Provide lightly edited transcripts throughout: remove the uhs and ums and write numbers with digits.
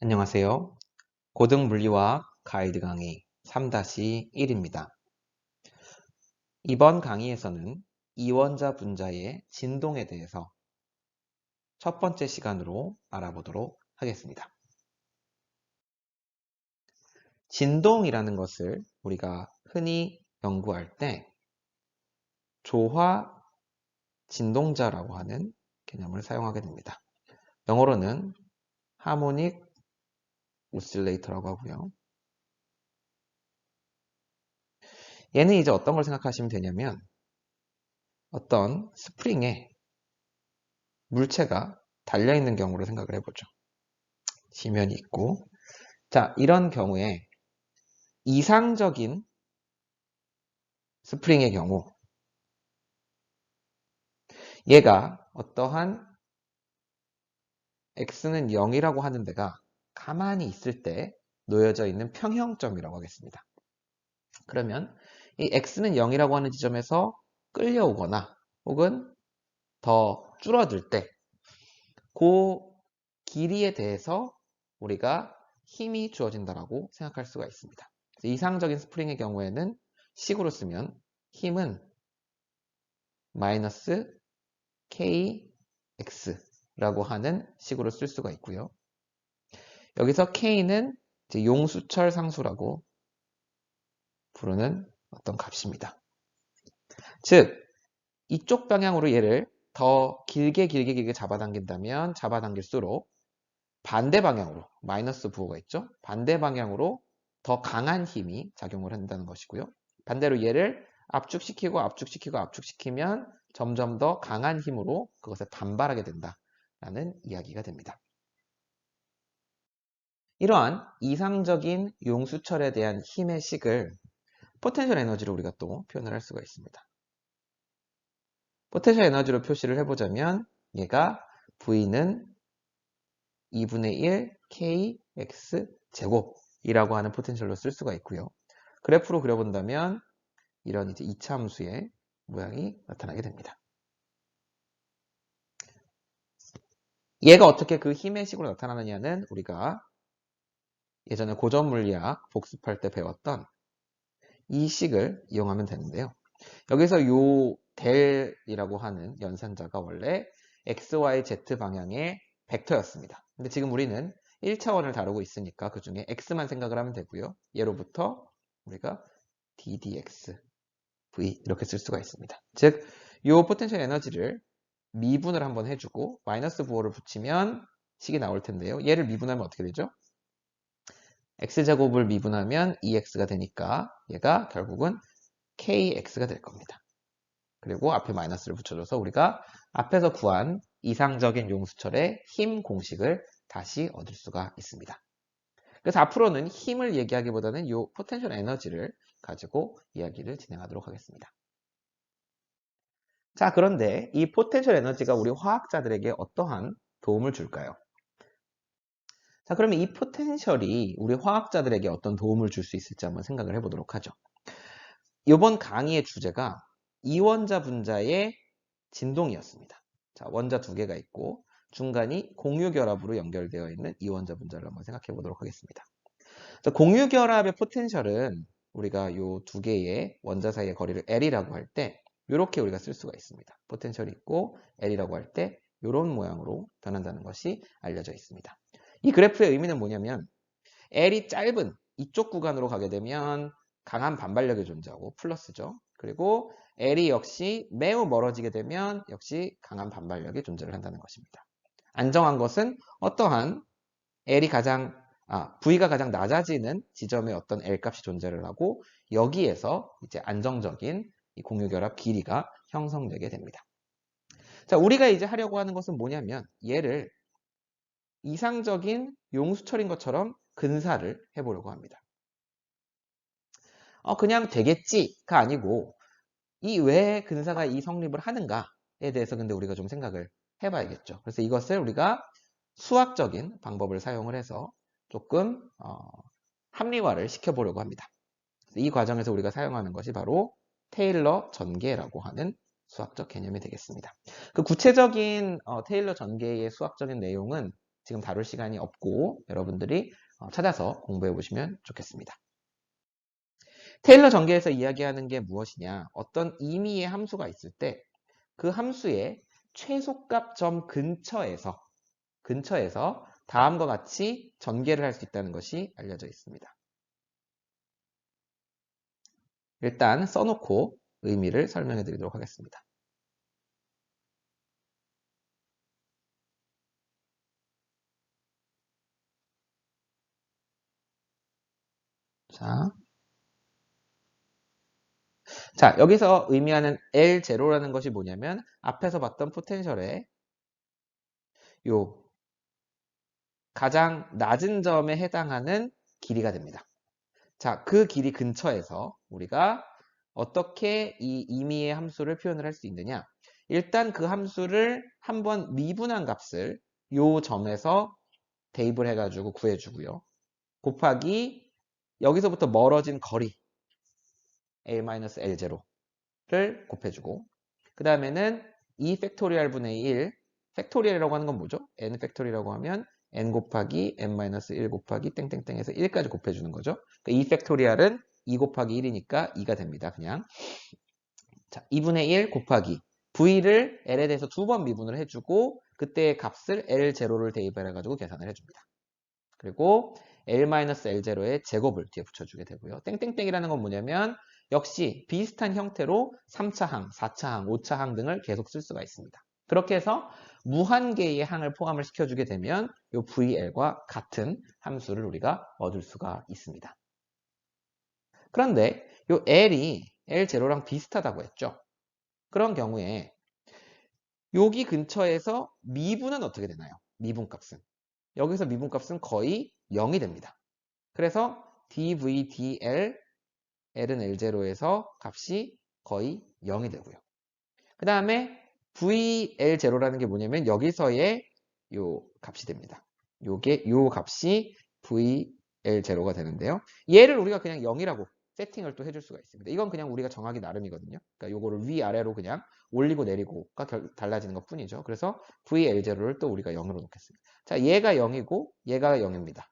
안녕하세요. 고등물리화학 가이드 강의 3-1입니다. 이번 강의에서는 이원자 분자의 진동에 대해서 첫 번째 시간으로 알아보도록 하겠습니다. 진동이라는 것을 우리가 흔히 연구할 때 조화 진동자라고 하는 개념을 사용하게 됩니다. 영어로는 하모닉 오실레이터라고 하고요. 얘는 이제 어떤 걸 생각하시면 되냐면 어떤 스프링에 물체가 달려있는 경우로 생각을 해보죠. 지면이 있고, 자, 이런 경우에 이상적인 스프링의 경우 얘가 어떠한 x는 0이라고 하는 데가 가만히 있을 때 놓여져 있는 평형점이라고 하겠습니다. 그러면 이 x는 0이라고 하는 지점에서 끌려오거나 혹은 더 줄어들 때 그 길이에 대해서 우리가 힘이 주어진다라고 생각할 수가 있습니다. 이상적인 스프링의 경우에는 식으로 쓰면 힘은 마이너스 kx라고 하는 식으로 쓸 수가 있고요. 여기서 k는 이제 용수철 상수라고 부르는 어떤 값입니다. 즉 이쪽 방향으로 얘를 더 길게 잡아당긴다면 잡아당길수록 반대 방향으로 마이너스 부호가 있죠. 반대 방향으로 더 강한 힘이 작용을 한다는 것이고요. 반대로 얘를 압축시키면 점점 더 강한 힘으로 그것에 반발하게 된다라는 이야기가 됩니다. 이러한 이상적인 용수철에 대한 힘의 식을 포텐셜 에너지로 우리가 또 표현을 할 수가 있습니다. 포텐셜 에너지로 표시를 해보자면 얘가 V는 2분의 1 kx 제곱이라고 하는 포텐셜로 쓸 수가 있고요. 그래프로 그려본다면 이런 이제 이차함수의 모양이 나타나게 됩니다. 얘가 어떻게 그 힘의 식으로 나타나느냐는 우리가 예전에 고전물리학 복습할 때 배웠던 이 식을 이용하면 되는데요. 여기서 요 델이라고 하는 연산자가 원래 x, y, z 방향의 벡터였습니다. 근데 지금 우리는 1차원을 다루고 있으니까 그 중에 x만 생각을 하면 되고요. 얘로부터 우리가 ddx, v 이렇게 쓸 수가 있습니다. 즉, 요 포텐셜 에너지를 미분을 한번 해주고 마이너스 부호를 붙이면 식이 나올 텐데요. 얘를 미분하면 어떻게 되죠? x제곱을 미분하면 2x가 되니까 얘가 결국은 kx가 될 겁니다. 그리고 앞에 마이너스를 붙여줘서 우리가 앞에서 구한 이상적인 용수철의 힘 공식을 다시 얻을 수가 있습니다. 그래서 앞으로는 힘을 얘기하기보다는 이 포텐셜 에너지를 가지고 이야기를 진행하도록 하겠습니다. 자, 그런데 이 포텐셜 에너지가 우리 화학자들에게 어떠한 도움을 줄까요? 자, 그러면 이 포텐셜이 우리 화학자들에게 어떤 도움을 줄 수 있을지 한번 생각을 해보도록 하죠. 이번 강의의 주제가 이원자 분자의 진동이었습니다. 자, 원자 두 개가 있고 중간이 공유결합으로 연결되어 있는 이원자 분자를 한번 생각해 보도록 하겠습니다. 자, 공유결합의 포텐셜은 우리가 이 두 개의 원자 사이의 거리를 L이라고 할 때 이렇게 우리가 쓸 수가 있습니다. 포텐셜이 있고 L이라고 할 때 이런 모양으로 변한다는 것이 알려져 있습니다. 이 그래프의 의미는 뭐냐면 L이 짧은 이쪽 구간으로 가게 되면 강한 반발력이 존재하고 플러스죠. 그리고 L이 역시 매우 멀어지게 되면 역시 강한 반발력이 존재를 한다는 것입니다. 안정한 것은 어떠한 V가 가장 낮아지는 지점에 어떤 L 값이 존재를 하고 여기에서 이제 안정적인 이 공유결합 길이가 형성되게 됩니다. 자, 우리가 이제 하려고 하는 것은 뭐냐면 얘를 이상적인 용수철인 것처럼 근사를 해보려고 합니다. 그냥 되겠지가 아니고 이 왜 근사가 이 성립을 하는가에 대해서 근데 우리가 좀 생각을 해봐야겠죠. 그래서 이것을 우리가 수학적인 방법을 사용을 해서 조금 합리화를 시켜보려고 합니다. 이 과정에서 우리가 사용하는 것이 바로 테일러 전개라고 하는 수학적 개념이 되겠습니다. 그 구체적인 테일러 전개의 수학적인 내용은 지금 다룰 시간이 없고 여러분들이 찾아서 공부해 보시면 좋겠습니다. 테일러 전개에서 이야기하는 게 무엇이냐? 어떤 임의의 함수가 있을 때 그 함수의 최소값 점 근처에서 다음과 같이 전개를 할 수 있다는 것이 알려져 있습니다. 일단 써놓고 의미를 설명해 드리도록 하겠습니다. 자, 여기서 의미하는 L0라는 것이 뭐냐면 앞에서 봤던 포텐셜의 요 가장 낮은 점에 해당하는 길이가 됩니다. 자, 그 길이 근처에서 우리가 어떻게 이 임의의 함수를 표현을 할 수 있느냐? 일단 그 함수를 한번 미분한 값을 요 점에서 대입을 해가지고 구해주고요. 곱하기 여기서부터 멀어진 거리 a-l0를 곱해주고 그 다음에는 2 팩토리얼 분의 1 팩토리얼이라고 하는 건 뭐죠? n 팩토리라고 하면 n 곱하기 n-1 곱하기 땡땡땡에서 1까지 곱해주는 거죠. 그러니까 2 팩토리얼은 2 곱하기 1이니까 2가 됩니다. 그냥 자 2분의 1 곱하기 v를 l에 대해서 두 번 미분을 해주고 그때의 값을 l0를 대입해가지고 계산을 해줍니다. 그리고 l-l0의 제곱을 뒤에 붙여주게 되고요. 땡땡땡이라는 건 뭐냐면 역시 비슷한 형태로 3차항, 4차항, 5차항 등을 계속 쓸 수가 있습니다. 그렇게 해서 무한 개의 항을 포함을 시켜주게 되면 이 VL과 같은 함수를 우리가 얻을 수가 있습니다. 그런데 이 L이 L0랑 비슷하다고 했죠. 그런 경우에 여기 근처에서 미분은 어떻게 되나요? 미분값은. 여기서 미분값은 거의 0이 됩니다. 그래서 dv, dl, l은 L0에서 값이 거의 0이 되고요. 그 다음에 VL0라는 게 뭐냐면 여기서의 요 값이 됩니다. 요 값이 VL0가 되는데요. 얘를 우리가 그냥 0이라고 세팅을 또 해줄 수가 있습니다. 이건 그냥 우리가 정하기 나름이거든요. 그러니까 요거를 위아래로 그냥 올리고 내리고가 달라지는 것 뿐이죠. 그래서 VL0를 또 우리가 0으로 놓겠습니다. 자, 얘가 0이고 얘가 0입니다.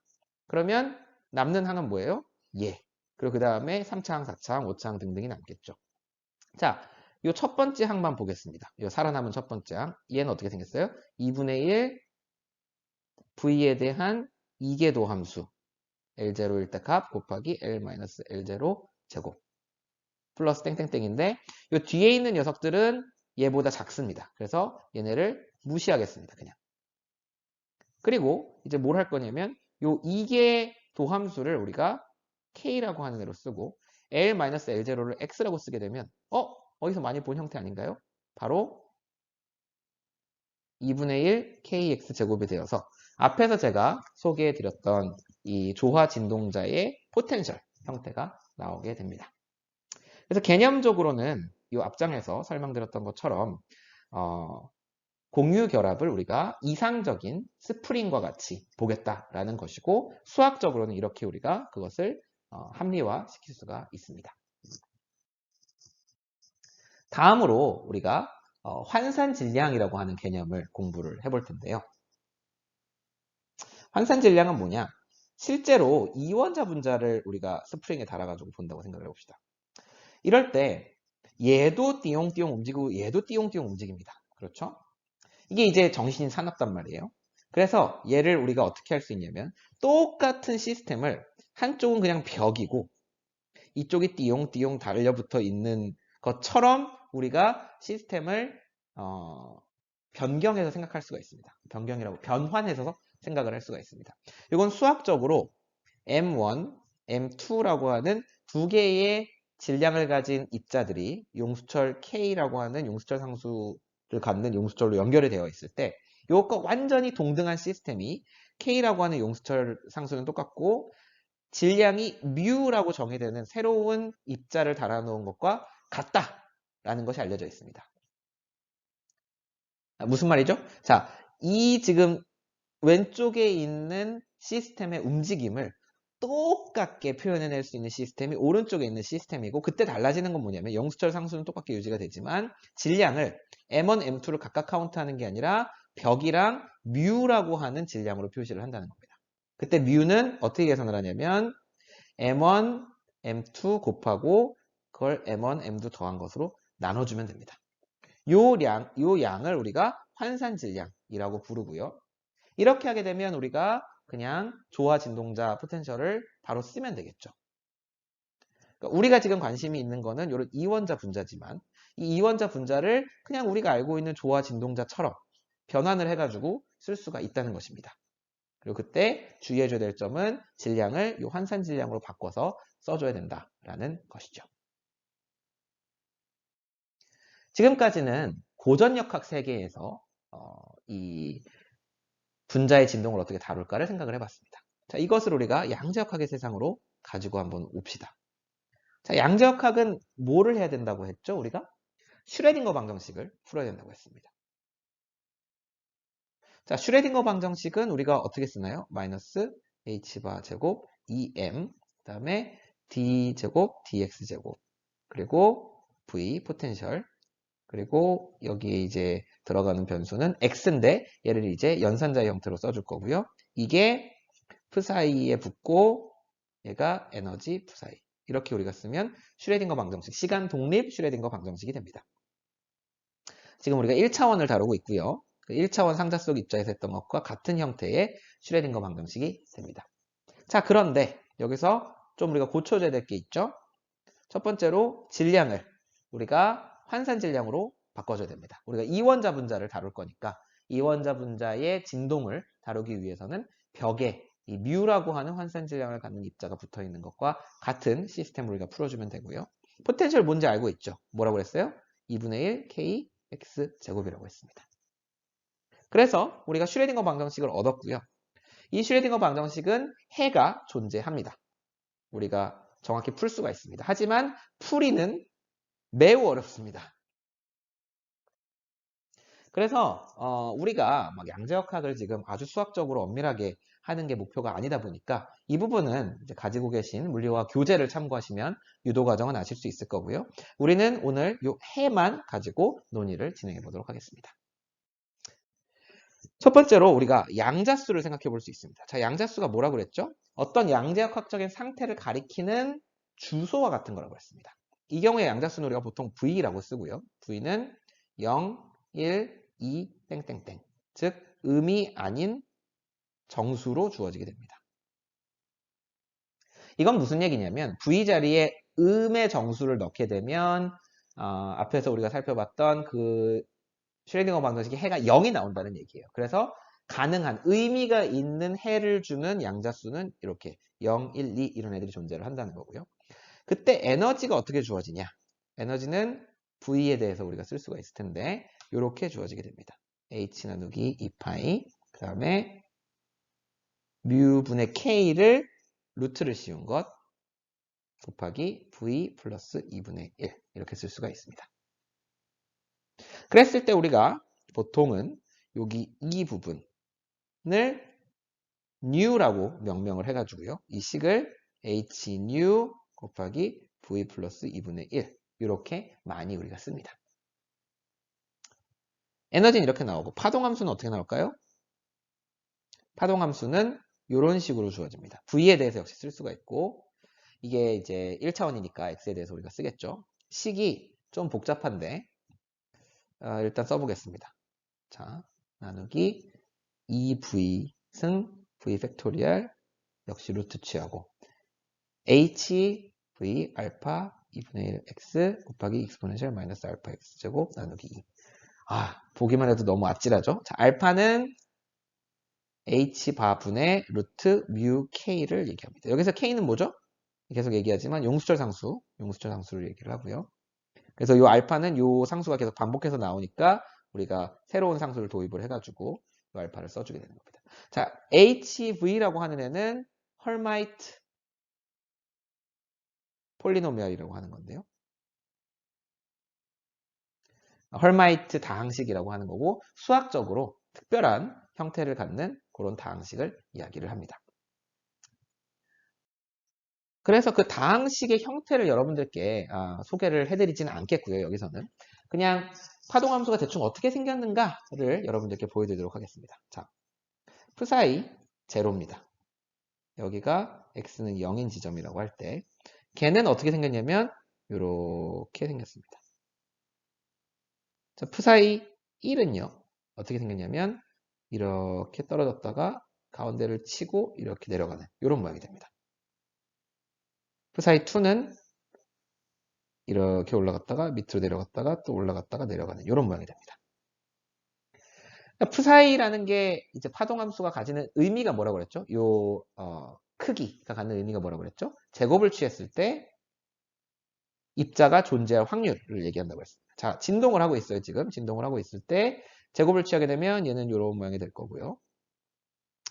그러면 남는 항은 뭐예요? 얘. 그리고 그 다음에 3차항, 4차항, 5차항 등등이 남겠죠. 자, 요 첫 번째 항만 보겠습니다. 요 살아남은 첫 번째 항. 얘는 어떻게 생겼어요? 2분의 1 v에 대한 이계도 함수 L0일 때 값 곱하기 L-L0 제곱 플러스 땡땡땡인데 요 뒤에 있는 녀석들은 얘보다 작습니다. 그래서 얘네를 무시하겠습니다. 그냥. 그리고 이제 뭘 할 거냐면 요 이계도 함수를 우리가 K라고 하는 애로 쓰고 L-L0를 X라고 쓰게 되면 어디서 많이 본 형태 아닌가요? 바로 2분의 1 kx 제곱이 되어서 앞에서 제가 소개해 드렸던 이 조화 진동자의 포텐셜 형태가 나오게 됩니다. 그래서 개념적으로는 이 앞장에서 설명드렸던 것처럼 공유 결합을 우리가 이상적인 스프링과 같이 보겠다라는 것이고 수학적으로는 이렇게 우리가 그것을 합리화시킬 수가 있습니다. 다음으로 우리가 환산질량이라고 하는 개념을 공부를 해볼 텐데요. 환산질량은 뭐냐? 실제로 이원자 분자를 우리가 스프링에 달아가지고 본다고 생각을 해봅시다. 이럴 때 얘도 띠용띠용 움직이고 얘도 띠용띠용 움직입니다. 그렇죠? 이게 이제 정신이 사납단 말이에요. 그래서 얘를 우리가 어떻게 할 수 있냐면 똑같은 시스템을 한쪽은 그냥 벽이고 이쪽이 띠용띠용 달려붙어 있는 것처럼 우리가 시스템을 변경해서 생각할 수가 있습니다. 변경이라고 변환해서 생각을 할 수가 있습니다. 이건 수학적으로 M1, M2라고 하는 두 개의 질량을 가진 입자들이 용수철 K라고 하는 용수철 상수를 갖는 용수철로 연결이 되어 있을 때 이것과 완전히 동등한 시스템이 K라고 하는 용수철 상수는 똑같고 질량이 μ라고 정의되는 새로운 입자를 달아놓은 것과 같다라는 것이 알려져 있습니다. 무슨 말이죠? 자, 이 지금 왼쪽에 있는 시스템의 움직임을 똑같게 표현해낼 수 있는 시스템이 오른쪽에 있는 시스템이고 그때 달라지는 건 뭐냐면 영수철 상수는 똑같게 유지가 되지만 질량을 M1, M2를 각각 카운트하는 게 아니라 벽이랑 뮤라고 하는 질량으로 표시를 한다는 겁니다. 그때 뮤는 어떻게 계산을 하냐면 m1, m2 곱하고 그걸 m1, m2 더한 것으로 나눠주면 됩니다. 요 양을 우리가 환산 질량이라고 부르고요. 이렇게 하게 되면 우리가 그냥 조화 진동자 포텐셜을 바로 쓰면 되겠죠. 그러니까 우리가 지금 관심이 있는 거는 이런 이원자 분자지만 이 이원자 분자를 그냥 우리가 알고 있는 조화 진동자처럼 변환을 해가지고 쓸 수가 있다는 것입니다. 그리고 그때 주의해줘야 될 점은 질량을 이 환산 질량으로 바꿔서 써줘야 된다라는 것이죠. 지금까지는 고전역학 세계에서 이 분자의 진동을 어떻게 다룰까를 생각을 해봤습니다. 자, 이것을 우리가 양자역학의 세상으로 가지고 한번 옵시다. 자, 양자역학은 뭐를 해야 된다고 했죠? 우리가 슈레딩거 방정식을 풀어야 된다고 했습니다. 자, 슈레딩거 방정식은 우리가 어떻게 쓰나요? 마이너스 h바 제곱 2m 그 다음에 d제곱 dx제곱 그리고 v 포텐셜 그리고 여기에 이제 들어가는 변수는 x인데 얘를 이제 연산자의 형태로 써줄 거고요. 이게 프 사이에 붙고 얘가 에너지 프 사이. 이렇게 우리가 쓰면 슈레딩거 방정식, 시간 독립 슈레딩거 방정식이 됩니다. 지금 우리가 1차원을 다루고 있고요. 그 1차원 상자 속 입자에서 했던 것과 같은 형태의 슈레딩거 방정식이 됩니다. 자, 그런데 여기서 좀 우리가 고쳐줘야 될 게 있죠. 첫 번째로 질량을 우리가 환산 질량으로 바꿔줘야 됩니다. 우리가 이원자 분자를 다룰 거니까 이원자 분자의 진동을 다루기 위해서는 벽에 이 뮤라고 하는 환산 질량을 갖는 입자가 붙어 있는 것과 같은 시스템을 우리가 풀어주면 되고요. 포텐셜 뭔지 알고 있죠? 뭐라고 그랬어요? 2분의 1 k x 제곱이라고 했습니다. 그래서 우리가 슈레딩거 방정식을 얻었고요. 이 슈레딩거 방정식은 해가 존재합니다. 우리가 정확히 풀 수가 있습니다. 하지만 풀이는 매우 어렵습니다. 그래서 우리가 막 양자역학을 지금 아주 수학적으로 엄밀하게 하는 게 목표가 아니다 보니까 이 부분은 이제 가지고 계신 물리화 교재를 참고하시면 유도 과정은 아실 수 있을 거고요. 우리는 오늘 이 해만 가지고 논의를 진행해 보도록 하겠습니다. 첫 번째로 우리가 양자수를 생각해 볼 수 있습니다. 자, 양자수가 뭐라고 그랬죠? 어떤 양자역학적인 상태를 가리키는 주소와 같은 거라고 했습니다. 이 경우에 양자수는 우리가 보통 V라고 쓰고요. V는 0, 1, 2, 땡땡땡. 즉, 음이 아닌 정수로 주어지게 됩니다. 이건 무슨 얘기냐면 V 자리에 음의 정수를 넣게 되면 앞에서 우리가 살펴봤던 그 슈레딩거 방정식의 해가 0이 나온다는 얘기예요. 그래서 가능한 의미가 있는 해를 주는 양자수는 이렇게 0, 1, 2 이런 애들이 존재를 한다는 거고요. 그때 에너지가 어떻게 주어지냐? 에너지는 V에 대해서 우리가 쓸 수가 있을 텐데 이렇게 주어지게 됩니다. H 나누기 2파이 그 다음에 뮤분의 K를 루트를 씌운 것 곱하기 V 플러스 2분의 1 이렇게 쓸 수가 있습니다. 그랬을 때 우리가 보통은 여기 이 부분을 new라고 명명을 해가지고요. 이 식을 h new 곱하기 v 플러스 2분의 1 이렇게 많이 우리가 씁니다. 에너지는 이렇게 나오고 파동함수는 어떻게 나올까요? 파동함수는 이런 식으로 주어집니다. v에 대해서 역시 쓸 수가 있고 이게 이제 1차원이니까 x에 대해서 우리가 쓰겠죠. 식이 좀 복잡한데 일단 써보겠습니다. 자, 나누기 2v 승 v 팩토리얼 역시 루트 취하고 h v 알파 2분의 1 x 곱하기 익스포넨셜 마이너스 알파 x 제곱 나누기 2. 보기만 해도 너무 아찔하죠? 자, 알파는 h 바분의 루트 뮤 k를 얘기합니다. 여기서 k는 뭐죠? 계속 얘기하지만 용수철 상수를 얘기를 하고요. 그래서 이 알파는 이 상수가 계속 반복해서 나오니까 우리가 새로운 상수를 도입을 해가지고 이 알파를 써주게 되는 겁니다. 자, HV라고 하는 애는 헐마이트 폴리노미알이라고 하는 건데요. 헐마이트 다항식이라고 하는 거고 수학적으로 특별한 형태를 갖는 그런 다항식을 이야기를 합니다. 그래서 그 다항식의 형태를 여러분들께 소개를 해드리지는 않겠고요. 여기서는 그냥 파동함수가 대충 어떻게 생겼는가를 여러분들께 보여드리도록 하겠습니다. 자, p사이 제로입니다. 여기가 x는 0인 지점이라고 할 때 걔는 어떻게 생겼냐면 이렇게 생겼습니다. 자, p사이 1은요. 어떻게 생겼냐면 이렇게 떨어졌다가 가운데를 치고 이렇게 내려가는 이런 모양이 됩니다. p사이 2는 이렇게 올라갔다가 밑으로 내려갔다가 또 올라갔다가 내려가는 이런 모양이 됩니다. p사이라는 게 이제 파동함수가 가지는 의미가 뭐라고 그랬죠? 요 크기가 갖는 의미가 뭐라고 그랬죠? 제곱을 취했을 때 입자가 존재할 확률을 얘기한다고 했습니다. 자, 진동을 하고 있어요. 지금 진동을 하고 있을 때 제곱을 취하게 되면 얘는 이런 모양이 될 거고요.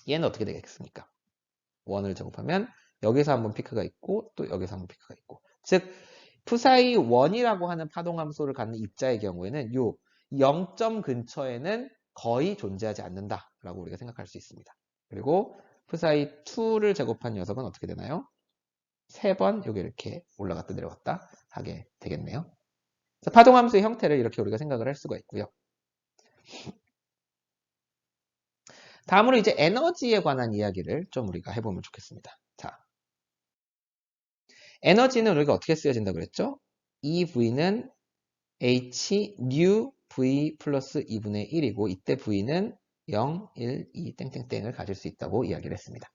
얘는 어떻게 되겠습니까? 1을 제곱하면 여기서 한번 피크가 있고 또 여기서 한번 피크가 있고, 즉 p사이 1이라고 하는 파동함수를 갖는 입자의 경우에는 요 0점 근처에는 거의 존재하지 않는다라고 우리가 생각할 수 있습니다. 그리고 p사이 2를 제곱한 녀석은 어떻게 되나요? 3번 여기 이렇게 올라갔다 내려갔다 하게 되겠네요. 파동함수의 형태를 이렇게 우리가 생각을 할 수가 있고요. 다음으로 이제 에너지에 관한 이야기를 좀 우리가 해보면 좋겠습니다. 자, 에너지는 우리가 어떻게 쓰여진다고 그랬죠? EV는 H nu V 플러스 2분의 1이고 이때 V는 0, 1, 2 땡땡땡을 가질 수 있다고 이야기를 했습니다.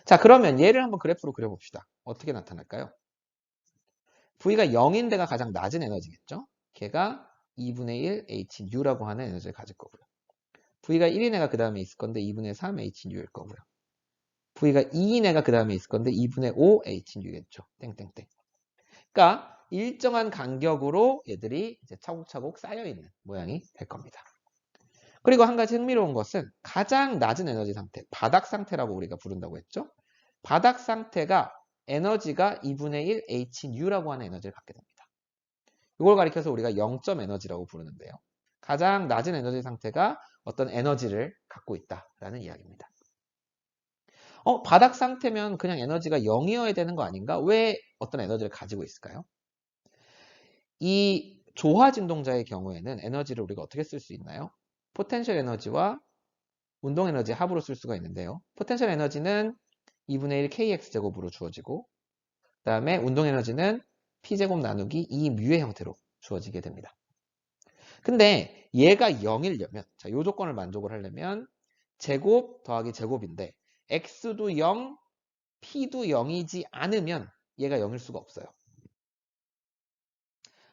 자, 그러면 얘를 한번 그래프로 그려봅시다. 어떻게 나타날까요? V가 0인 데가 가장 낮은 에너지겠죠? 걔가 2분의 1 HU라고 하는 에너지를 가질 거고요. V가 1인 애가 그 다음에 있을 건데 2분의 3 HU일 거고요. V가 2인 애가 그 다음에 있을 건데 2분의 5 HU겠죠. 땡땡땡. 그러니까 일정한 간격으로 얘들이 이제 차곡차곡 쌓여있는 모양이 될 겁니다. 그리고 한 가지 흥미로운 것은 가장 낮은 에너지 상태, 바닥 상태라고 우리가 부른다고 했죠. 바닥 상태가 에너지가 2분의 1 HU라고 하는 에너지를 갖게 됩니다. 이걸 가리켜서 우리가 0점 에너지라고 부르는데요. 가장 낮은 에너지 상태가 어떤 에너지를 갖고 있다라는 이야기입니다. 바닥 상태면 그냥 에너지가 0이어야 되는 거 아닌가? 왜 어떤 에너지를 가지고 있을까요? 이 조화 진동자의 경우에는 에너지를 우리가 어떻게 쓸 수 있나요? 포텐셜 에너지와 운동 에너지 합으로 쓸 수가 있는데요. 포텐셜 에너지는 2분의 1 kx제곱으로 주어지고 그 다음에 운동 에너지는 p제곱 나누기 2뮤의 형태로 주어지게 됩니다. 근데 얘가 0이려면 자, 요 조건을 만족을 하려면 제곱 더하기 제곱인데 x도 0, p도 0이지 않으면 얘가 0일 수가 없어요.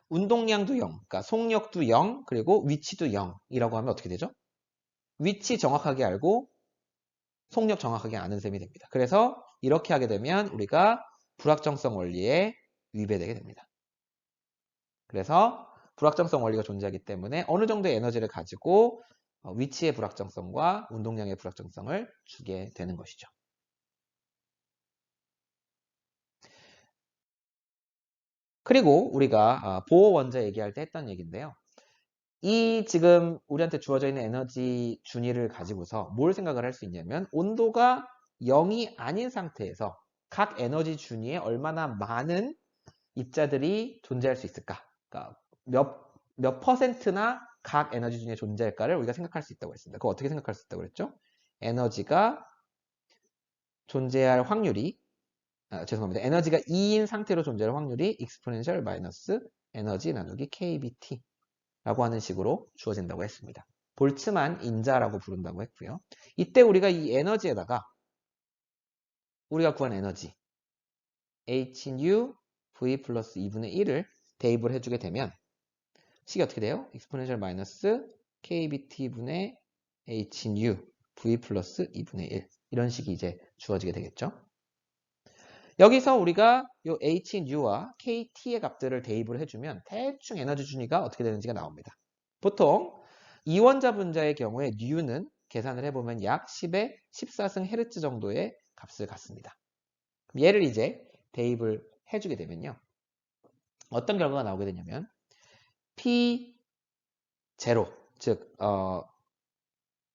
운동량도 0, 그러니까 속력도 0, 그리고 위치도 0이라고 하면 어떻게 되죠? 위치 정확하게 알고 속력 정확하게 아는 셈이 됩니다. 그래서 이렇게 하게 되면 우리가 불확정성 원리에 위배되게 됩니다. 그래서 불확정성 원리가 존재하기 때문에 어느 정도의 에너지를 가지고 위치의 불확정성과 운동량의 불확정성을 주게 되는 것이죠. 그리고 우리가 보호 원자 얘기할 때 했던 얘기인데요. 이 지금 우리한테 주어져 있는 에너지 준위를 가지고서 뭘 생각을 할 수 있냐면 온도가 0이 아닌 상태에서 각 에너지 준위에 얼마나 많은 입자들이 존재할 수 있을까? 그러니까 몇 퍼센트나 각 에너지 준위에 존재할까를 우리가 생각할 수 있다고 했습니다. 그거 어떻게 생각할 수 있다고 그랬죠? 에너지가 존재할 확률이 죄송합니다. 에너지가 2인 상태로 존재할 확률이 exponential 마이너스 에너지 나누기 kBT 라고 하는 식으로 주어진다고 했습니다. 볼츠만 인자라고 부른다고 했고요. 이때 우리가 이 에너지에다가 우리가 구한 에너지 HU V 플러스 2분의 1을 대입을 해주게 되면 식이 어떻게 돼요? exponential 마이너스 kBT분의 HU V 플러스 2분의 1 이런 식이 이제 주어지게 되겠죠. 여기서 우리가 이 HU와 KT의 값들을 대입을 해주면 대충 에너지 준위가 어떻게 되는지가 나옵니다. 보통 이원자 분자의 경우에 뉴는 계산을 해보면 약 10의 14승 헤르츠 정도의 값을 갖습니다. 얘를 이제 대입을 해주게 되면요. 어떤 결과가 나오게 되냐면 P0, 즉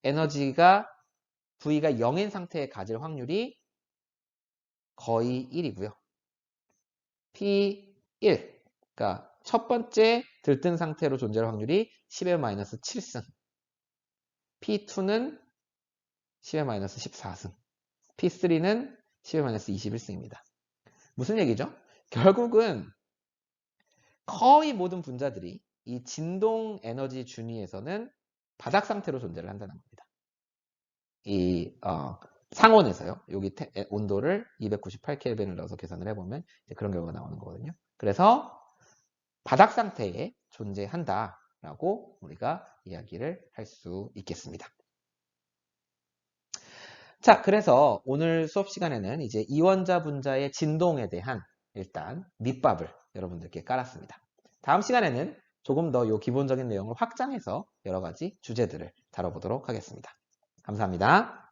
에너지가 V가 0인 상태에 가질 확률이 거의 1이고요. P1, 그러니까 첫 번째 들뜬 상태로 존재할 확률이 10의 마이너스 7승. P2는 10-14승. P3는 10-21승입니다. 무슨 얘기죠? 결국은 거의 모든 분자들이 이 진동 에너지 준위에서는 바닥 상태로 존재를 한다는 겁니다. 이 상온에서요. 여기 온도를 298켈빈을 넣어서 계산을 해보면 그런 결과가 나오는 거거든요. 그래서 바닥 상태에 존재한다라고 우리가 이야기를 할 수 있겠습니다. 자, 그래서 오늘 수업 시간에는 이제 이원자 분자의 진동에 대한 일단 밑밥을 여러분들께 깔았습니다. 다음 시간에는 조금 더 요 기본적인 내용을 확장해서 여러 가지 주제들을 다뤄보도록 하겠습니다. 감사합니다.